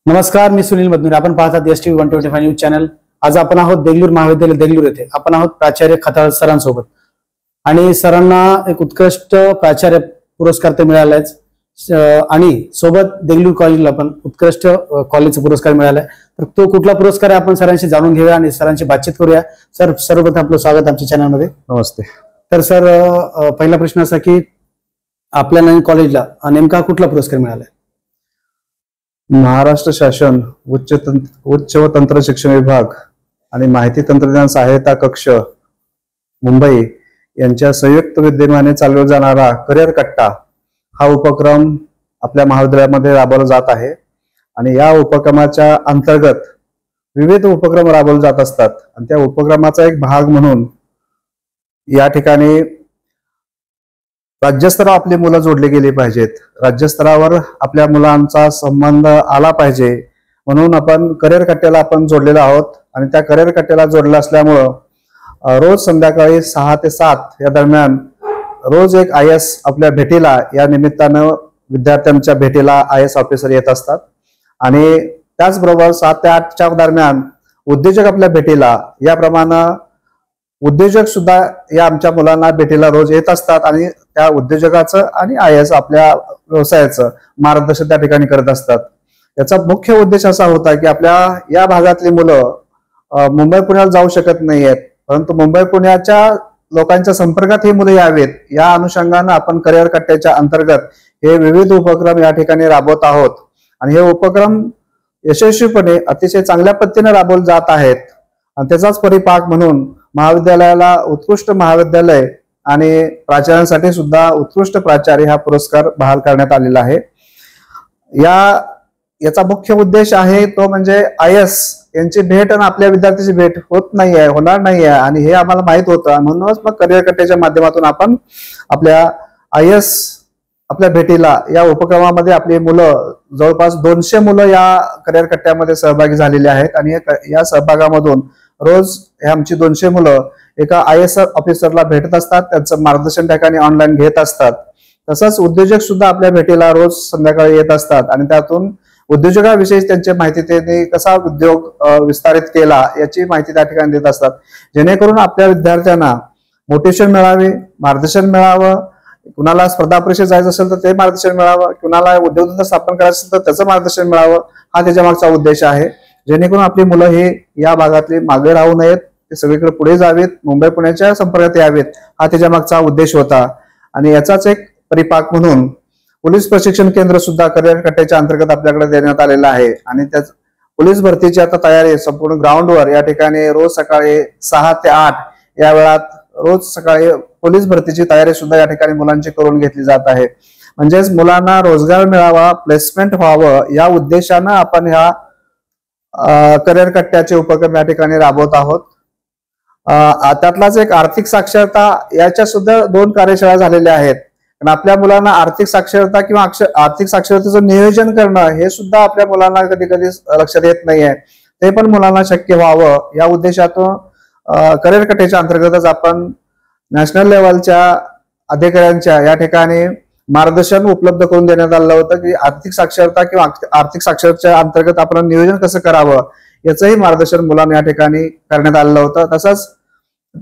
नमस्कार, मी सुनील मधनुरे. आपण पाहतात STV 125 न्यूज चॅनल. आज आपण आहोत देगलूर महाविद्यालय देगलूर येथे. आपण आहोत प्राचार्य खताळ सरांसोबत आणि सरांना एक उत्कृष्ट प्राचार्य पुरस्कार ते मिळाला आहे आणि सोबत देगलूर कॉलेजला पण उत्कृष्ट कॉलेजचा पुरस्कार मिळाला आहे. तर तो कुठला पुरस्कार आहे आपण सरांशी जाणून घेऊया आणि सरांची बातचीत करूया. सर, सर्वप्रथम आपलं स्वागत आमच्या चॅनलमध्ये. नमस्ते. तर सर, पहिला प्रश्न असा की आपल्या नवीन कॉलेजला नेमका कुठला पुरस्कार मिळाला आहे? महाराष्ट्र शासन उच्च व तंत्र शिक्षण विभाग आणि माहिती तंत्रज्ञान सहायता कक्ष मुंबई यांच्या संयुक्त विद्यमाने चालवला जाणारा करिअर कट्टा हा उपक्रम आपल्या महाविद्यालयामध्ये राबवला जात आहे. आणि या उपक्रमाच्या अंतर्गत विविध उपक्रम राबवले जात असतात आणि त्या उपक्रमाचा एक भाग म्हणून या ठिकाणी राज्यस्तरावर आपली मुलं जोडली गेली पाहिजेत. राज्यस्तरावर आपल्या मुलांचा संबंध आला पाहिजे म्हणून आपण करिअर कट्ट्याला आपण जोडलेलो आहोत. आणि त्या करिअर कट्ट्याला जोडलं असल्यामुळं रोज संध्याकाळी 6 ते 7 या दरम्यान रोज एक IAS आपल्या भेटीला, या निमित्तानं विद्यार्थ्यांच्या भेटीला IAS ऑफिसर येत असतात. आणि त्याचबरोबर 7 ते 8च्या दरम्यान उद्योजक आपल्या भेटीला, याप्रमाणे उद्योजक सुद्धा या आमच्या मुलांना भेटीला रोज येत असतात आणि त्या उद्योजकाचं आणि IAS आपल्या व्यवसायाचं मार्गदर्शन त्या ठिकाणी करत असतात. याचा मुख्य उद्देश असा होता की आपल्या या भागातली मुलं मुंबई पुण्याला जाऊ शकत नाहीयेत, परंतु मुंबई पुण्याच्या लोकांच्या संपर्कात ही मुलं यावेत, या अनुषंगानं आपण करिअर कट्ट्याच्या अंतर्गत हे विविध उपक्रम या ठिकाणी राबवत आहोत. आणि हे उपक्रम यशस्वीपणे अतिशय चांगल्या पद्धतीने राबवले जात आहेत. आणि त्याचाच परिपाक म्हणून महाविद्यालयाला उत्कृष्ट महाविद्यालय आणि प्राचार्यांसाठी सुद्धा उत्कृष्ट प्राचार्य हा पुरस्कार बहाल करण्यात आलेला आहे. याचा मुख्य उद्देश आहे तो म्हणजे IAS यांची भेट आणि आपल्या विद्यार्थ्याची भेट होणार नाही आहे आणि हे आम्हाला माहित होतं. म्हणूनच मग करिअर कट्ट्याच्या माध्यमातून आपण आपल्या IAS आपल्या भेटीला या उपक्रमामध्ये आपली मुलं, जवळपास 200 मुलं या करिअर कट्ट्यामध्ये सहभागी झालेली आहेत. आणि या सहभागामधून रोज हे आमची 200 मुलं एका IAS ऑफिसरला भेटत असतात, त्यांचं मार्गदर्शन त्या ठिकाणी ऑनलाईन घेत असतात. तसंच उद्योजक सुद्धा आपल्या भेटीला रोज संध्याकाळी येत असतात आणि त्यातून उद्योजकाविषयी त्यांची माहिती, त्यांनी कसा उद्योग विस्तारित केला याची माहिती त्या ठिकाणी देत असतात, जेणेकरून आपल्या विद्यार्थ्यांना मोटिवेशन मिळावे, मार्गदर्शन मिळावं. कुणाला स्पर्धा परीक्षेत जायचं असेल तर ते मार्गदर्शन मिळावं, कुणाला उद्योगधंदा स्थापन करायचं असेल तर त्याचं मार्गदर्शन मिळावं, हा त्याच्या मागचा उद्देश आहे. जेणेकरून आपली मुलं हे या भागातली मागे राहू नयेत, ते सगळीकडे पुढे जावेत, मुंबई पुण्याच्या संपर्कात यावेत, हा त्याच्या मागचा उद्देश होता. आणि याचाच एक परिपाक म्हणून पोलीस प्रशिक्षण केंद्र सुद्धा करिअर कट्ट्याच्या अंतर्गत आपल्याकडे देण्यात आलेलं आहे. आणि त्या पोलीस भरतीची आता तयारी संपूर्ण ग्राउंडवर या ठिकाणी रोज सकाळी 6 ते 8 या वेळात रोज सकाळी पोलीस भरतीची तयारी सुद्धा या ठिकाणी मुलांची करून घेतली जात आहे. म्हणजेच मुलांना रोजगार मिळावा, प्लेसमेंट व्हावं, या उद्देशानं आपण ह्या करिअर कट्ट्याचे उपक्रम या ठिकाणी राबवत आहोत. त्यातलाच एक आर्थिक साक्षरता, याच्या सुद्धा 2 कार्यशाळा झालेल्या आहेत. कारण आपल्या मुलांना आर्थिक साक्षरता किंवा आर्थिक साक्षरतेचं नियोजन करणं हे सुद्धा आपल्या मुलांना कधी कधी लक्षात येत नाहीये. ते पण मुलांना शक्य व्हावं या उद्देशातून करिअर कट्ट्याच्या अंतर्गतच आपण नॅशनल लेवलच्या अधिकाऱ्यांच्या या ठिकाणी मार्गदर्शन उपलब्ध करून देण्यात आलं होतं की आर्थिक साक्षरता किंवा आर्थिक साक्षरतेच्या अंतर्गत आपण नियोजन कसं करावं याचंही मार्गदर्शन मुलांना या ठिकाणी करण्यात आलेलं होतं. तसंच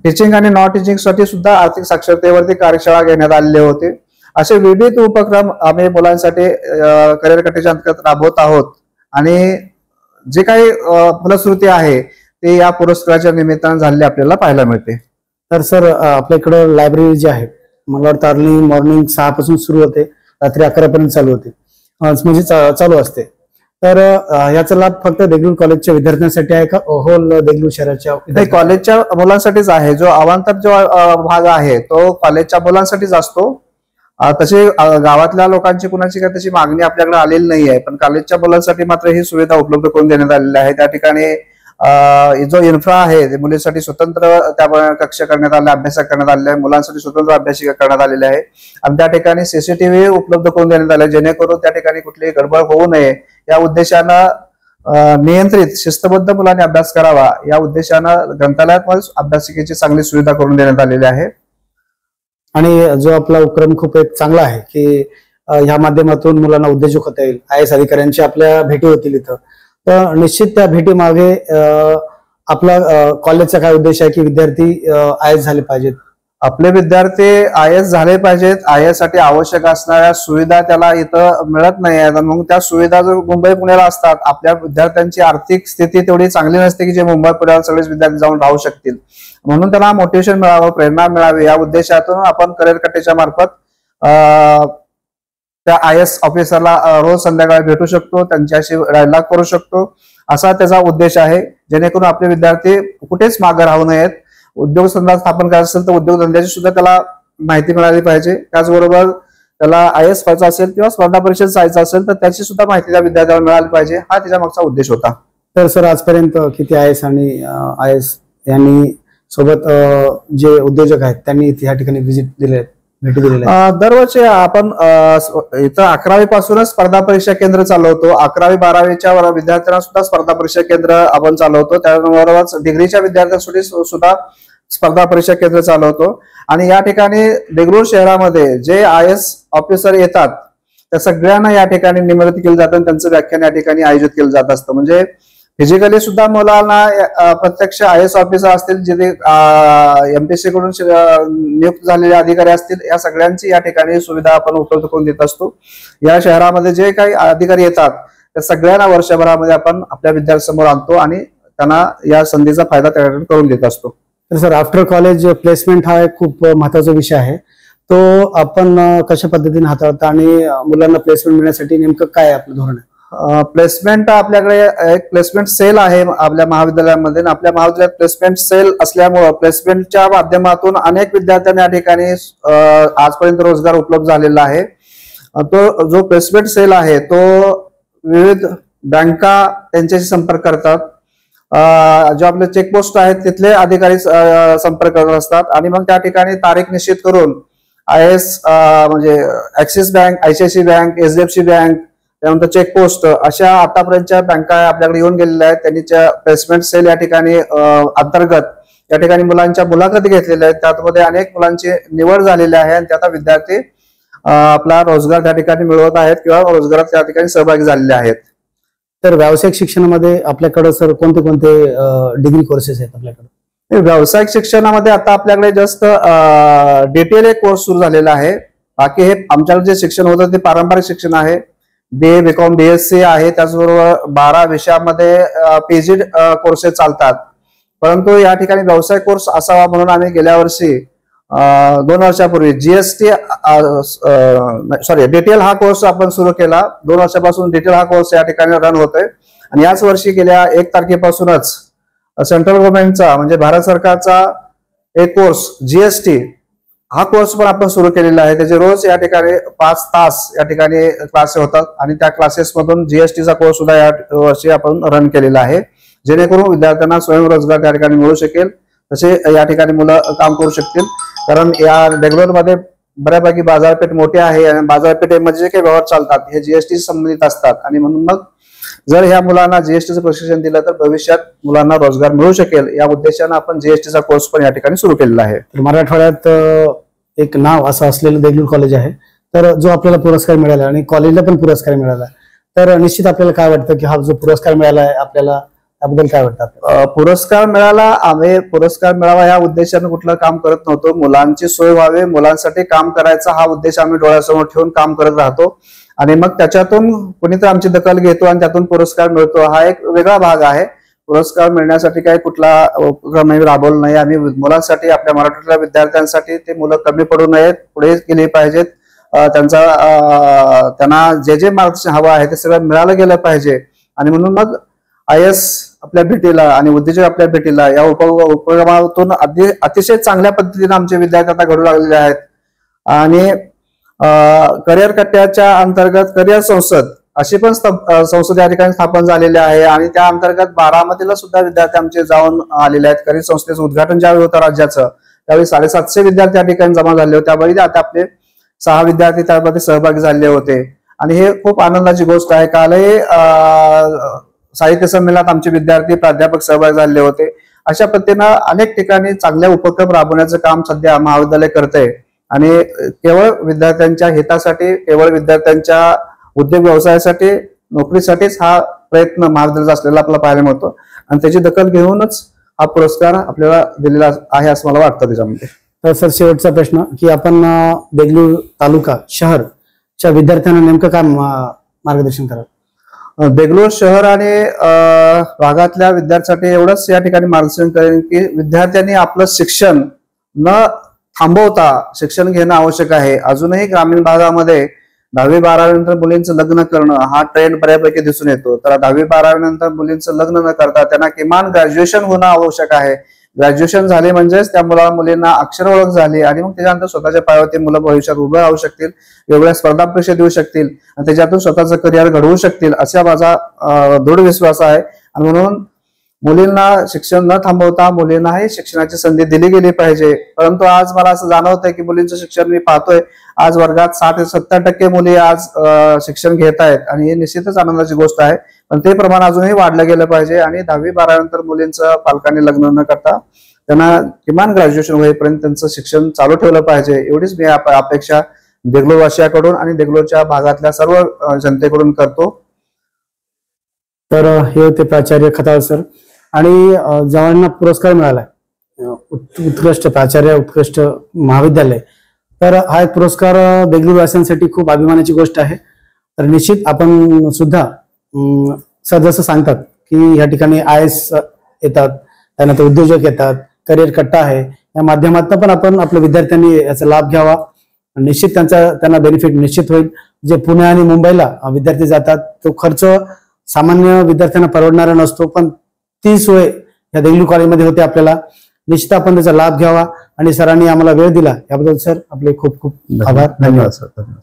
टीचिंग आणि नॉन टीचिंग साठी सुद्धा आर्थिक साक्षरतेवरती कार्यशाळा घेण्यात आलेले होते. असे विविध उपक्रम आम्ही मुलांसाठी करिअर कट्ट्याच्या अंतर्गत राबवत आहोत. आणि जे काही फलश्रुती आहे ते या पुरस्काराच्या निमित्तानं झालेले आपल्याला पाहायला मिळते. तर सर, आपल्याकडं लायब्ररी जी आहे मला वाटतं अर्ली मॉर्निंग 6 पासून सुरू होते, रात्री 11 पर्यंत चालू होते, म्हणजे चालू असते. तर याचा लाभ फक्त देगलूर कॉलेजच्या विद्यार्थ्यांसाठी आहे का होल देगलूर शहराच्या? कॉलेजच्या मुलांसाठीच आहे. जो अवांतर जो भाग आहे तो कॉलेजच्या मुलांसाठीच असतो. तशी गावातल्या लोकांची कुणाची काही तशी मागणी आपल्याकडे आलेली नाही आहे, पण कॉलेजच्या मुलांसाठी मात्र ही सुविधा उपलब्ध करून देण्यात आलेली आहे. त्या ठिकाणी जो इन्फ्रा आहे, मुलींसाठी स्वतंत्र त्या कक्ष करण्यात आले, अभ्यास करण्यात आलेला आहे, मुलांसाठी स्वतंत्र अभ्यासिका करण्यात आलेले आहे. आणि त्या ठिकाणी CCTV उपलब्ध करून देण्यात आले, जेणेकरून त्या ठिकाणी कुठलीही गडबड होऊ नये या उद्देशानं नियंत्रित शिस्तबद्ध मुलांनी अभ्यास करावा या उद्देशानं ग्रंथालयात अभ्यासिकेची चांगली सुविधा करून देण्यात आलेली आहे. आणि जो आपला उपक्रम खूप एक चांगला आहे की ह्या माध्यमातून मुलांना उद्योजक होता येईल, IAS अधिकाऱ्यांची आपल्या भेटी होतील इथं. तर निश्चित त्या भेटी मागे आपला कॉलेजचा काय उद्देश आहे की विद्यार्थी IAS झाले पाहिजेत. आपले विद्यार्थी IAS झाले पाहिजेत. IAS साठी आवश्यक असणाऱ्या सुविधा त्याला इथं मिळत नाही आहेत. मग त्या सुविधा जर मुंबई पुण्याला असतात, आपल्या विद्यार्थ्यांची आर्थिक स्थिती तेवढी चांगली नसते की जे मुंबई पुण्याला सगळेच विद्यार्थी जाऊन राहू शकतील. म्हणून त्यांना मोटिवेशन मिळावं, प्रेरणा मिळावी, या उद्देशातून आपण करिअर कट्टेच्या मार्फत त्या IAS ऑफिसरला रोज संध्याकाळी भेटू शकतो, त्यांच्याशी डायलॉग करू शकतो, असा त्याचा उद्देश आहे. जेणेकरून आपले विद्यार्थी कुठेच मागे राहू नयेत. उद्योगधंदा स्थापन करायचा असेल तर उद्योगधंद्याची सुद्धा त्याला माहिती मिळाली पाहिजे. त्याचबरोबर त्याला IAS व्हायचं असेल किंवा स्पर्धा परीक्षेत जायचं असेल तर त्याची सुद्धा माहिती त्या विद्यार्थ्याला मिळाली पाहिजे, हा त्याच्या मागचा उद्देश होता. तर सर, आजपर्यंत किती IAS आणि IAS यांनी सोबत जे उद्योजक आहेत त्यांनी या ठिकाणी व्हिजिट दिले, भेटी दिलेल्या? दरवर्षी आपण इथं 11वी पासूनच स्पर्धा परीक्षा केंद्र चालवतो. 11वी 12वीच्या विद्यार्थ्यांना सुद्धा स्पर्धा परीक्षा केंद्र आपण चालवतो. त्याबरोबरच डिग्रीच्या विद्यार्थ्यांसाठी सुद्धा स्पर्धा परीक्षा केंद्र चालवतो. आणि या ठिकाणी देगलूर शहरामध्ये जे IAS ऑफिसर येतात त्या सगळ्यांना या ठिकाणी निमंत्रित केलं जातं आणि त्यांचं व्याख्यान या ठिकाणी आयोजित केलं जात असतं. म्हणजे फिजिकली सुद्धा मुलांना प्रत्यक्ष IAS ऑफिसर असतील, जिथे MPSC कडून नियुक्त झालेले अधिकारी असतील, या सगळ्यांची या ठिकाणी सुविधा आपण उपलब्ध करून देत असतो. या शहरामध्ये जे काही अधिकारी येतात त्या सगळ्यांना वर्षभरामध्ये आपण आपल्या विद्यार्थ्यांसमोर आणतो आणि त्यांना या संधीचा फायदा त्याकडून करून देत असतो. तर सर, आफ्टर कॉलेज प्लेसमेंट हा एक खूप महत्वाचा विषय आहे. तो आपण कशा पद्धतीने हाताळता आणि मुलांना प्लेसमेंट मिळण्यासाठी नेमकं काय आपलं धोरण आहे? प्लेसमेंट आपल्याकडे एक प्लेसमेंट सेल आहे आपल्या महाविद्यालयामध्ये. आपल्या महाविद्यालयात प्लेसमेंट सेल असल्यामुळं प्लेसमेंटच्या माध्यमातून अनेक विद्यार्थ्यांना या ठिकाणी आजपर्यंत रोजगार उपलब्ध झालेला आहे. तो जो प्लेसमेंट सेल आहे तो विविध बँका त्यांच्याशी संपर्क करतात. जो आपले चेकपोस्ट आहेत तिथले अधिकारी संपर्क करत असतात आणि मग त्या ठिकाणी तारीख निश्चित करून IAS म्हणजे axis bank, ICICI bank, HDFC bank, त्यानंतर चेकपोस्ट अशा आतापर्यंतच्या बँका आपल्याकडे येऊन गेलेल्या आहेत. त्यांनी प्लेसमेंट सेल या ठिकाणी अंतर्गत या ठिकाणी मुलांच्या मुलाखती घेतलेल्या आहेत. त्यामध्ये अनेक मुलांची निवड झालेली आहे आणि त्यात विद्यार्थी आपला रोजगार त्या ठिकाणी मिळवत आहेत किंवा रोजगारात त्या ठिकाणी सहभागी झालेले आहेत. तर व्यावसायिक शिक्षणामध्ये आपल्याकडे सर कोणते कोणते डिग्री कोर्सेस आहेत आपल्याकडे? व्यावसायिक शिक्षणामध्ये आता आपल्याकडे जस्ट DTLA कोर्स सुरू झालेला आहे. बाकी हे आमच्याकडे जे शिक्षण होतं ते पारंपरिक शिक्षण आहे. BA, BCom, BSc आहे. त्याचबरोबर 12 विषयामध्ये PG कोर्सेस चालतात. परंतु या ठिकाणी व्यवसाय कोर्स असावा म्हणून आम्ही गेल्या वर्षी 2 वर्षापूर्वी DTL हा कोर्स आपण सुरू केला. 2 वर्षापासून DTL हा कोर्स या ठिकाणी रन होतोय आणि याच वर्षी गेल्या 1 तारखेपासूनच सेंट्रल गव्हर्नमेंटचा म्हणजे भारत सरकारचा एक कोर्स GST हा कोर्स पण आपण सुरू केलेला आहे. त्याचे रोज या ठिकाणी 5 तास या ठिकाणी क्लासेस होतात आणि त्या क्लासेस मधून GSTचा कोर्स सुद्धा या वर्षी आपण रन केलेला आहे, जेणेकरून विद्यार्थ्यांना स्वयंरोजगार त्या ठिकाणी मिळू शकेल. तसे या ठिकाणी मुलं काम करू शकतील. कारण या बेंगलोरमध्ये बऱ्यापैकी बाजारपेठ मोठी आहे आणि बाजारपेठेमध्ये जे काही व्यवहार चालतात हे GST संबंधित असतात आणि म्हणून मग जर ह्या मुलांना GSTचं प्रशिक्षण दिलं तर भविष्यात मुलांना रोजगार मिळू शकेल. या उद्देशाने आपण GSTचा कोर्स पण या ठिकाणी सुरू केलेला आहे. मराठवाड्यात एक नाव असं असलेलं देगलूर कॉलेज आहे. तर जो आपल्याला पुरस्कार मिळाला आणि कॉलेजला पण पुरस्कार मिळाला, तर निश्चित आपल्याला काय वाटतं की हा जो पुरस्कार मिळाला आहे आपल्याला त्याबद्दल काय वाटतं? पुरस्कार मिळाला, आम्ही पुरस्कार मिळावा या उद्देशाने कुठलं काम करत नव्हतो. मुलांची सोय व्हावी, मुलांसाठी काम करायचा हा उद्देश आम्ही डोळ्यासमोर ठेवून काम करत राहतो आणि मग त्याच्यातून कोणीतरी आमची दखल घेतो आणि त्यातून पुरस्कार मिळतो. हा एक वेगळा भाग आहे. पुरस्कार मिळण्यासाठी काही कुठला उपक्रम राबवला नाही. आम्ही मुलांसाठी, आपल्या मराठवाड्यातल्या विद्यार्थ्यांसाठी ते मुलं कमी पडू नयेत, पुढे गेले पाहिजेत, त्यांना जे मार्गदर्शन हवं आहे ते सगळं मिळालं गेलं पाहिजे. आणि म्हणून मग IAS आपल्या भेटीला आणि उद्योजक आपल्या भेटीला या उपक्रमातून अतिशय चांगल्या पद्धतीने आमचे विद्यार्थी आता घडू लागलेले आहेत. आणि करिअर कट्ट्याच्या अंतर्गत करिअर संसद अशी पण संसद या ठिकाणी स्थापन झालेली आहे आणि त्या अंतर्गत बारामतीला सुद्धा विद्यार्थी आमचे जाऊन आलेले आहेत. करिअर संस्थेचं उद्घाटन ज्यावेळी होतं राज्याचं त्यावेळी 750 विद्यार्थी या ठिकाणी जमा झाले होते. त्यावेळी आता आपले 6 विद्यार्थी त्यामध्ये सहभागी झाले होते आणि हे खूप आनंदाची गोष्ट आहे. कालही साहित्य संमेलनात आमचे विद्यार्थी, प्राध्यापक सहभागी झाले होते. अशा पद्धतीनं अनेक ठिकाणी चांगल्या उपक्रम राबवण्याचं काम सध्या महाविद्यालय करत आहे आणि केवळ विद्यार्थ्यांच्या हितासाठी, केवळ विद्यार्थ्यांच्या उद्योग व्यवसायासाठी, नोकरीसाठीच हा प्रयत्न महाविद्यालयाचा असलेला आपल्याला पाहायला मिळतो आणि त्याची दखल घेऊनच हा पुरस्कार आपल्याला दिलेला आहे असं मला वाटतं त्याच्यामध्ये. तर सर शेवटचा प्रश्न की आपण देगलूर तालुका शहरच्या विद्यार्थ्यांना नेमकं काय मार्गदर्शन कराल? देगलूर शहर आणि भागातल्या विद्यार्थ्यांसाठी एवढंच या ठिकाणी मार्गदर्शन करेन की विद्यार्थ्यांनी आपलं शिक्षण न थांबवता शिक्षण घेणं आवश्यक आहे. अजूनही ग्रामीण भागामध्ये 10वी-12वी नंतर मुलींचं लग्न करणं हा ट्रेंड बऱ्यापैकी दिसून येतो. तर 10वी-12वी नंतर मुलींचं लग्न न करता त्यांना किमान ग्रॅज्युएशन होणं आवश्यक आहे. ग्रॅज्युएशन झाले म्हणजेच त्या मुलींना अक्षर ओळख झाली आणि मग त्याच्यानंतर स्वतःच्या पायावरती मुलं भविष्यात उभं राहू शकतील, वेगवेगळ्या स्पर्धा परीक्षा देऊ शकतील आणि त्याच्यातून स्वतःचं करिअर घडवू शकतील असा माझा दृढ विश्वास आहे. आणि म्हणून मुलींना शिक्षण न थांबवता मुलींनाही शिक्षणाची संधी दिली गेली पाहिजे. परंतु आज मला असं जाणवतंय की मुलींचं शिक्षण मी पाहतोय आज वर्गात 60-70% मुली आज शिक्षण घेत आहेत आणि ही निश्चितच आनंदाची गोष्ट आहे. पण ते प्रमाण अजूनही वाढलं गेलं पाहिजे आणि 10वी-12वी नंतर मुलींचं पालकांनी लग्न न करता त्यांना किमान ग्रॅज्युएशन होईपर्यंत त्यांचं शिक्षण चालू ठेवलं पाहिजे एवढीच मी अपेक्षा देगलूर वासियाकडून आणि देगलूरच्या भागातल्या सर्व जनतेकडून करतो. तर हे होते प्राचार्य खताळ सर आणि ज्यांना पुरस्कार मिळालाय उत्कृष्ट प्राचार्य, उत्कृष्ट महाविद्यालय, तर हा एक पुरस्कार देगलूर वासियांसाठी खूप अभिमानाची गोष्ट आहे. तर निश्चित आपण सुद्धा सर जसं सांगतात की या ठिकाणी IAS येतात, त्यानंतर उद्योजक येतात, करिअर कट्टा आहे, या माध्यमातून पण आपण आपल्या विद्यार्थ्यांनी याचा लाभ घ्यावा. निश्चित त्यांना बेनिफिट निश्चित होईल. जे पुणे आणि मुंबईला विद्यार्थी जातात तो खर्च सामान्य विद्यार्थ्यांना परवडणारा नसतो, पण ती सोय या देगलूर कॉलेजमध्ये होते. आपल्याला निश्चित आपण त्याचा लाभ घ्यावा आणि सरांनी आम्हाला वेळ दिला याबद्दल सर आपले खूप खूप आभार. धन्यवाद सर. धन्यवाद.